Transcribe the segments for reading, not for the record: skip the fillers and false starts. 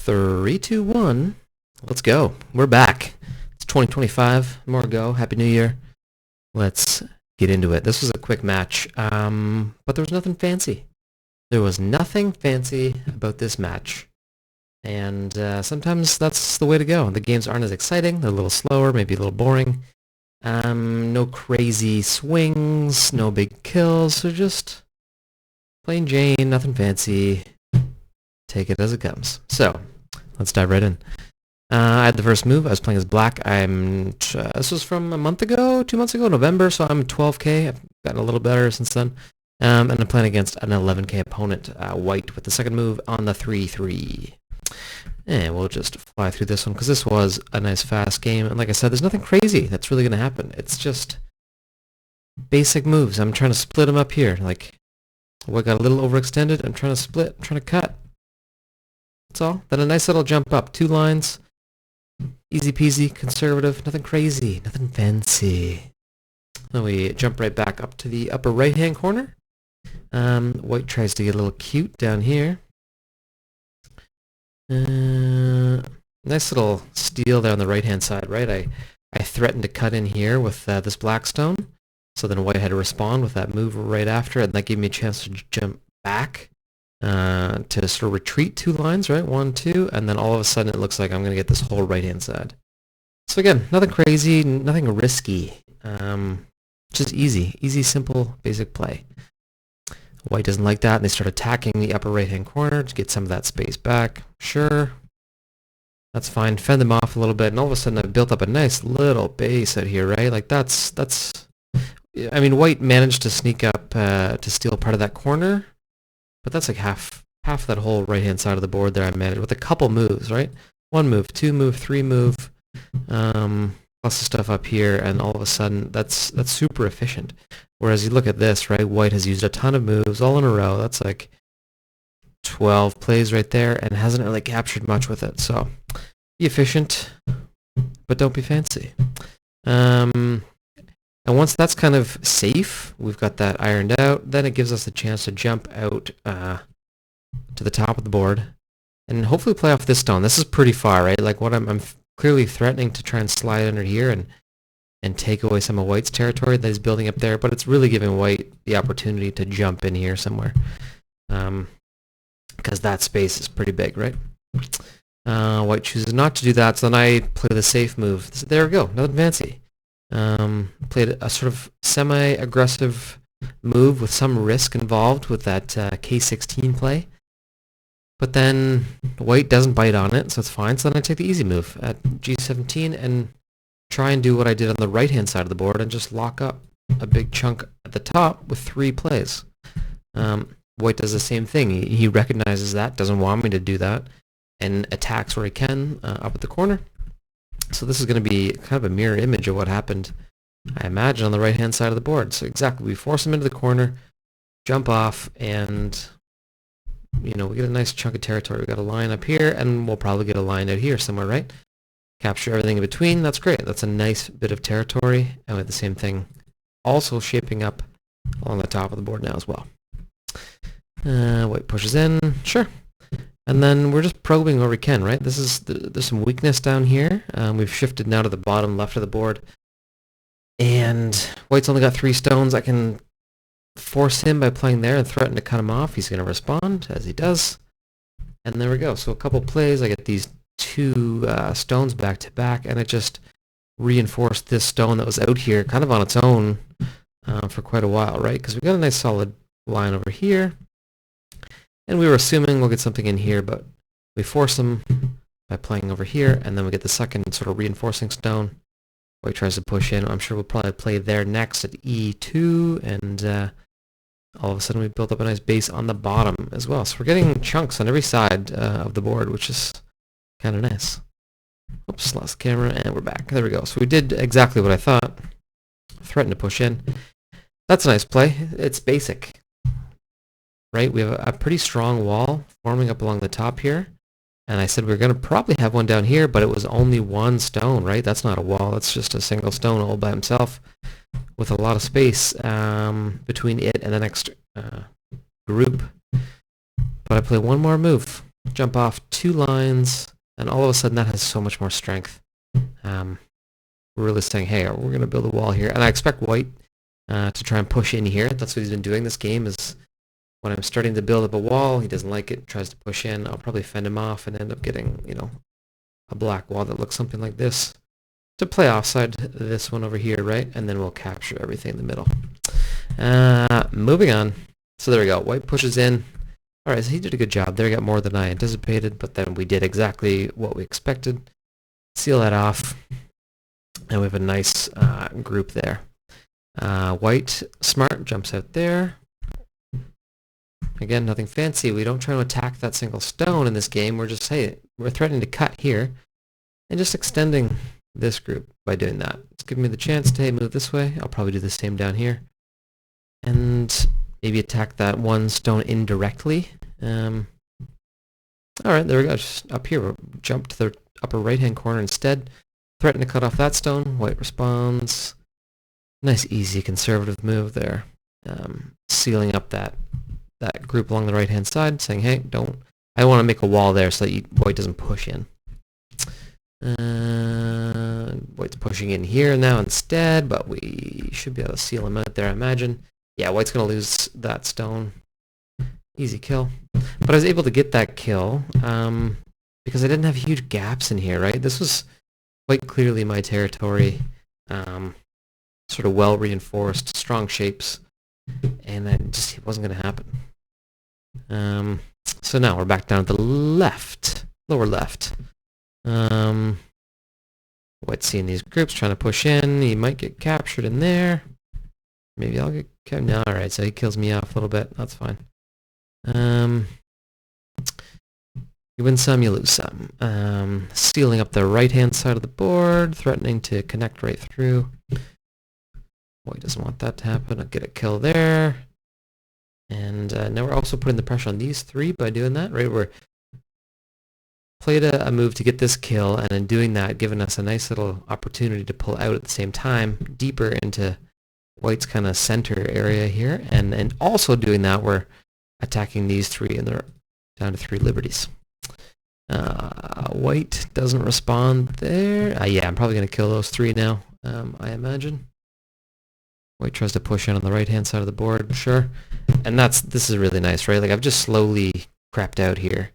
Three, two, one. Let's go. We're back. It's 2025. More to go. Happy New Year. Let's get into it. This was a quick match, but there was nothing fancy. There was nothing fancy about this match. And sometimes that's the way to go. The games aren't as exciting. They're a little slower, maybe a little boring. No crazy swings, no big kills. So just plain Jane, nothing fancy. Take it as it comes. So let's dive right in. I had the first move. I was playing as black. This was from a month ago, 2 months ago, November. So I'm 12k. I've gotten a little better since then. And I'm playing against an 11k opponent, white, with the second move on the 3-3. And we'll just fly through this one because this was a nice fast game. And like I said, there's nothing crazy that's really going to happen. It's just basic moves. I'm trying to split them up here. Like, I got a little overextended. I'm trying to split. I'm trying to cut. That's all. Then a nice little jump up. 2 lines. Easy peasy, conservative. Nothing crazy. Nothing fancy. Then we jump right back up to the upper right-hand corner. White tries to get a little cute down here. Nice little steal there on the right-hand side, right? I threatened to cut in here with this black stone. So then white had to respond with that move right after, and that gave me a chance to jump back. To sort of retreat 2 lines, right? 1, 2, and then all of a sudden it looks like I'm going to get this whole right-hand side. So again, nothing crazy, nothing risky. Just easy, simple, basic play. White doesn't like that, and they start attacking the upper right-hand corner to get some of that space back. Sure. That's fine. Fend them off a little bit, and all of a sudden I've built up a nice little base out here, right? Like that's... I mean, white managed to sneak up to steal part of that corner. But that's like half that whole right-hand side of the board there I managed with a couple moves, right? 1 move, 2 move, 3 move, plus the stuff up here, and all of a sudden that's super efficient. Whereas you look at this, right? White has used a ton of moves all in a row. That's like 12 plays right there, and hasn't really captured much with it. So be efficient, but don't be fancy. And once that's kind of safe, we've got that ironed out, then it gives us a chance to jump out to the top of the board and hopefully play off this stone. This is pretty far, right? Like what I'm clearly threatening to try and slide under here and take away some of white's territory that he's building up there, but it's really giving white the opportunity to jump in here somewhere. Because that space is pretty big, right? White chooses not to do that, so then I play the safe move. There we go, nothing fancy. Played a sort of semi-aggressive move with some risk involved with that K16 play. But then white doesn't bite on it, so it's fine. So then I take the easy move at G17 and try and do what I did on the right-hand side of the board and just lock up a big chunk at the top with 3 plays. White does the same thing. He recognizes that, doesn't want me to do that, and attacks where he can up at the corner. So this is going to be kind of a mirror image of what happened, I imagine, on the right-hand side of the board. So exactly, we force him into the corner, jump off, and, you know, we get a nice chunk of territory. We got a line up here, and we'll probably get a line out here somewhere, right? Capture everything in between. That's great. That's a nice bit of territory. And with the same thing also shaping up along the top of the board now as well. White pushes in. Sure. And then we're just probing where we can, right? There's some weakness down here. We've shifted now to the bottom left of the board. And white's only got 3 stones. I can force him by playing there and threaten to cut him off. He's going to respond, as he does. And there we go. So a couple plays, I get these 2 stones back to back, and it just reinforced this stone that was out here kind of on its own for quite a while, right? Because we got a nice solid line over here. And we were assuming we'll get something in here, but we force them by playing over here, and then we get the second sort of reinforcing stone. White tries to push in. I'm sure we'll probably play there next at E2, and all of a sudden we built up a nice base on the bottom as well. So we're getting chunks on every side of the board, which is kind of nice. Oops, lost the camera, and we're back. There we go. So we did exactly what I thought. Threatened to push in. That's a nice play. It's basic. Right, we have a pretty strong wall forming up along the top here, and I said we were going to probably have one down here, but it was only 1 stone, right? That's not a wall, that's just a single stone all by himself with a lot of space between it and the next group. But I play one more move. jump off 2 lines, and all of a sudden that has so much more strength. We're really saying, hey, we're going to build a wall here. And I expect white to try and push in here. That's what he's been doing this game, is when I'm starting to build up a wall, he doesn't like it, tries to push in. I'll probably fend him off and end up getting, you know, a black wall that looks something like this to play offside this one over here, right? And then we'll capture everything in the middle. Moving on. So there we go. White pushes in. All right, so he did a good job there. He got more than I anticipated, but then we did exactly what we expected. Seal that off. And we have a nice group there. White, smart, jumps out there. Again, nothing fancy. We don't try to attack that single stone in this game. We're just, hey, we're threatening to cut here and just extending this group by doing that. It's giving me the chance to, hey, move this way. I'll probably do the same down here. And maybe attack that one stone indirectly. All right, there we go. Just up here, we'll jump to the upper right-hand corner instead. Threaten to cut off that stone. White responds. Nice, easy, conservative move there. Sealing up that group along the right-hand side, saying, hey, I want to make a wall there so that white doesn't push in. White's pushing in here now instead, but we should be able to seal him out there, I imagine. Yeah, white's going to lose that stone. Easy kill. But I was able to get that kill because I didn't have huge gaps in here, right? This was quite clearly my territory. Sort of well-reinforced, strong shapes. And that just wasn't going to happen. So now we're back down to the left, lower left. White's seeing these groups, trying to push in. He might get captured in there. Maybe I'll get captured. No, alright, so he kills me off a little bit. That's fine. You win some, you lose some. Sealing up the right-hand side of the board, threatening to connect right through. White doesn't want that to happen. I'll get a kill there. And now we're also putting the pressure on these 3 by doing that, right? We're played a move to get this kill, and in doing that, giving us a nice little opportunity to pull out at the same time, deeper into white's kind of center area here. And also doing that, we're attacking these 3, and they're down to 3 liberties. White doesn't respond there. Yeah, I'm probably going to kill those 3 now, I imagine. White tries to push in on the right-hand side of the board, sure. And this is really nice, right? Like, I've just slowly crapped out here.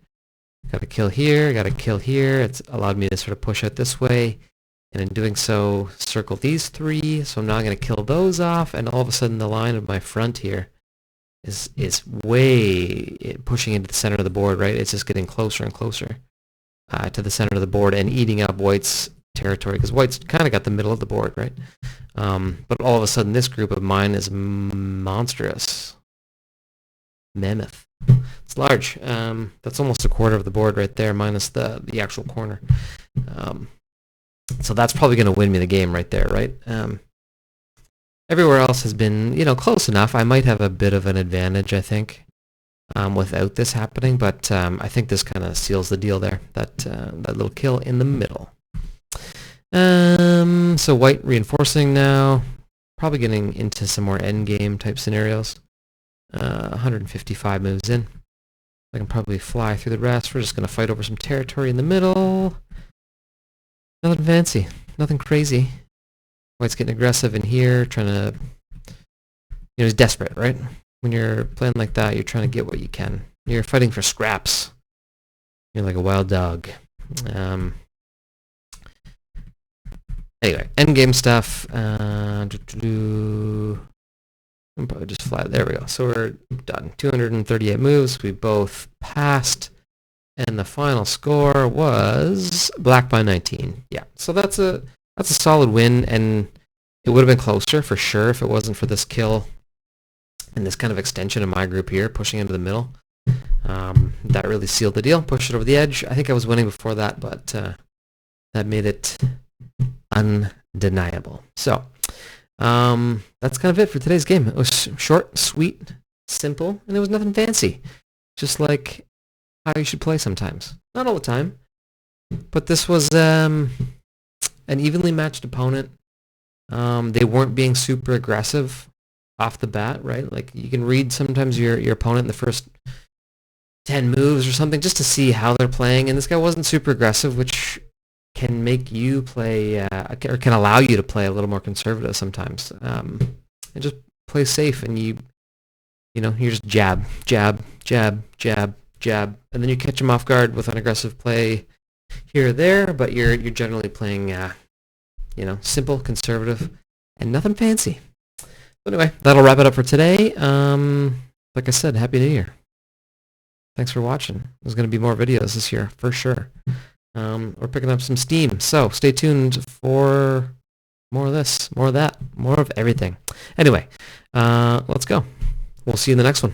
Got a kill here, got a kill here. It's allowed me to sort of push out this way. And in doing so, circle these 3. So I'm now going to kill those off. And all of a sudden, the line of my front here is way pushing into the center of the board, right? It's just getting closer and closer to the center of the board and eating up white's territory, because white's kind of got the middle of the board, right? But all of a sudden, this group of mine is monstrous. Mammoth. It's large. That's almost a quarter of the board right there, minus the actual corner. So that's probably going to win me the game right there, right? Everywhere else has been, close enough. I might have a bit of an advantage, I think, without this happening, but I think this kind of seals the deal there, that little kill in the middle. So white reinforcing now, probably getting into some more endgame type scenarios. 155 moves in. I can probably fly through the rest. We're just going to fight over some territory in the middle. Nothing fancy, nothing crazy. White's getting aggressive in here, trying to, he's desperate, right? When you're playing like that, you're trying to get what you can. You're fighting for scraps. You're like a wild dog. Anyway, endgame stuff. I'll probably just fly. There we go. So we're done. 238 moves. We both passed. And the final score was black by 19. Yeah. So that's a solid win, and it would have been closer for sure if it wasn't for this kill and this kind of extension of my group here, pushing into the middle. That really sealed the deal. Pushed it over the edge. I think I was winning before that, but that made it undeniable. So that's kind of it for today's game. It was short, sweet, simple, and there was nothing fancy. Just like how you should play sometimes. Not all the time, but this was an evenly matched opponent. They weren't being super aggressive off the bat, right? Like, you can read sometimes your opponent in the first 10 moves or something just to see how they're playing. And this guy wasn't super aggressive, which can make you play, or can allow you to play a little more conservative sometimes. And just play safe, and you just jab, jab, jab, jab, jab, and then you catch him off guard with an aggressive play here or there, but you're generally playing, simple, conservative, and nothing fancy. But anyway, that'll wrap it up for today. Like I said, Happy New Year. Thanks for watching. There's going to be more videos this year, for sure. We're picking up some steam, so stay tuned for more of this, more of that, more of everything. Anyway, let's go. We'll see you in the next one.